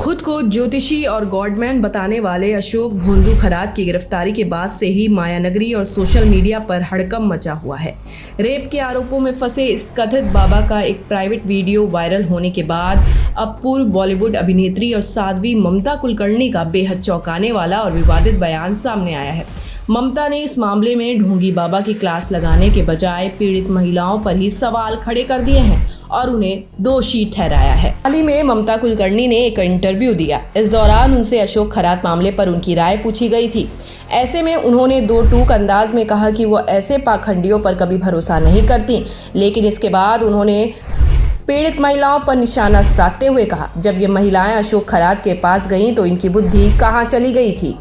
खुद को ज्योतिषी और गॉडमैन बताने वाले अशोक भोंदू खरात की गिरफ्तारी के बाद से ही मायानगरी और सोशल मीडिया पर हड़कंप मचा हुआ है। रेप के आरोपों में फंसे इस कथित बाबा का एक प्राइवेट वीडियो वायरल होने के बाद अब पूर्व बॉलीवुड अभिनेत्री और साध्वी ममता कुलकर्णी का बेहद चौंकाने वाला और विवादित बयान सामने आया है। ममता ने इस मामले में ढोंगी बाबा की क्लास लगाने के बजाय पीड़ित महिलाओं पर ही सवाल खड़े कर दिए हैं और उन्हें दोषी ठहराया है। हाल ही में ममता कुलकर्णी ने एक इंटरव्यू दिया। इस दौरान उनसे अशोक खरात मामले पर उनकी राय पूछी गई थी। ऐसे में उन्होंने दो टूक अंदाज में कहा कि वो ऐसे पाखंडियों पर कभी भरोसा नहीं करती, लेकिन इसके बाद उन्होंने पीड़ित महिलाओं पर निशाना साधते हुए कहा, जब ये महिलाएं अशोक खरात के पास गईं तो इनकी बुद्धि कहाँ चली गई थी।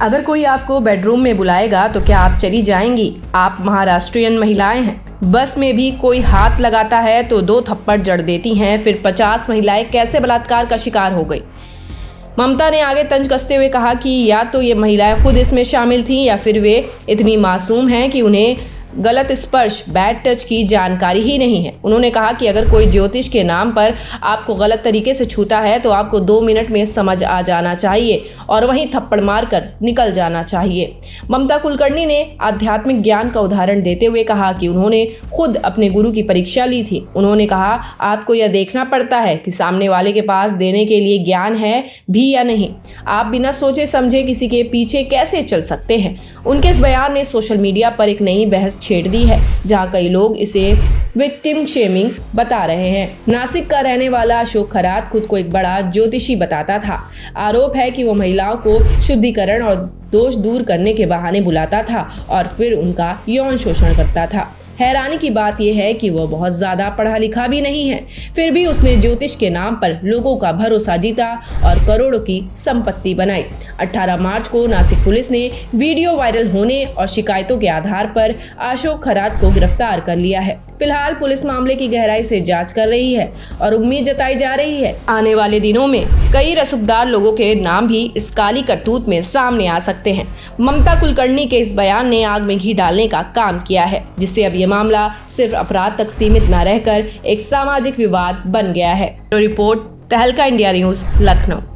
अगर कोई आपको बेडरूम में बुलाएगा तो क्या आप चली जाएंगी? आप महाराष्ट्रियन महिलाएं हैं। बस में भी कोई हाथ लगाता है तो 2 थप्पड़ जड़ देती हैं, फिर 50 महिलाएं कैसे बलात्कार का शिकार हो गई। ममता ने आगे तंज कसते हुए कहा कि या तो ये महिलाएं खुद इसमें शामिल थीं या फिर वे इतनी मासूम हैं कि उन्हें गलत स्पर्श, बैड टच की जानकारी ही नहीं है। उन्होंने कहा कि अगर कोई ज्योतिष के नाम पर आपको गलत तरीके से छूता है तो आपको 2 मिनट में समझ आ जाना चाहिए और वहीं थप्पड़ मारकर निकल जाना चाहिए। ममता कुलकर्णी ने आध्यात्मिक ज्ञान का उदाहरण देते हुए कहा कि उन्होंने खुद अपने गुरु की परीक्षा ली थी। उन्होंने कहा, आपको यह देखना पड़ता है कि सामने वाले के पास देने के लिए ज्ञान है भी या नहीं। आप बिना सोचे समझे किसी के पीछे कैसे चल सकते हैं। उनके इस बयान ने सोशल मीडिया पर एक नई बहस छेड़ दी है, जहां कई लोग इसे विक्टिम शेमिंग बता रहे हैं। नासिक का रहने वाला अशोक खरात खुद को एक बड़ा ज्योतिषी बताता था। आरोप है कि वो महिलाओं को शुद्धिकरण और दोष दूर करने के बहाने बुलाता था और फिर उनका यौन शोषण करता था। हैरानी की बात यह है कि वह बहुत ज़्यादा पढ़ा लिखा भी नहीं है, फिर भी उसने ज्योतिष के नाम पर लोगों का भरोसा जीता और करोड़ों की संपत्ति बनाई। 18 मार्च को नासिक पुलिस ने वीडियो वायरल होने और शिकायतों के आधार पर अशोक खरात को गिरफ्तार कर लिया है। फिलहाल पुलिस मामले की गहराई से जांच कर रही है और उम्मीद जताई जा रही है आने वाले दिनों में कई रसूखदार लोगों के नाम भी इस काली करतूत में सामने आ सकते हैं। ममता कुलकर्णी के इस बयान ने आग में घी डालने का काम किया है, जिससे अब ये मामला सिर्फ अपराध तक सीमित न रहकर एक सामाजिक विवाद बन गया है। रिपोर्ट तहलका इंडिया न्यूज़, लखनऊ।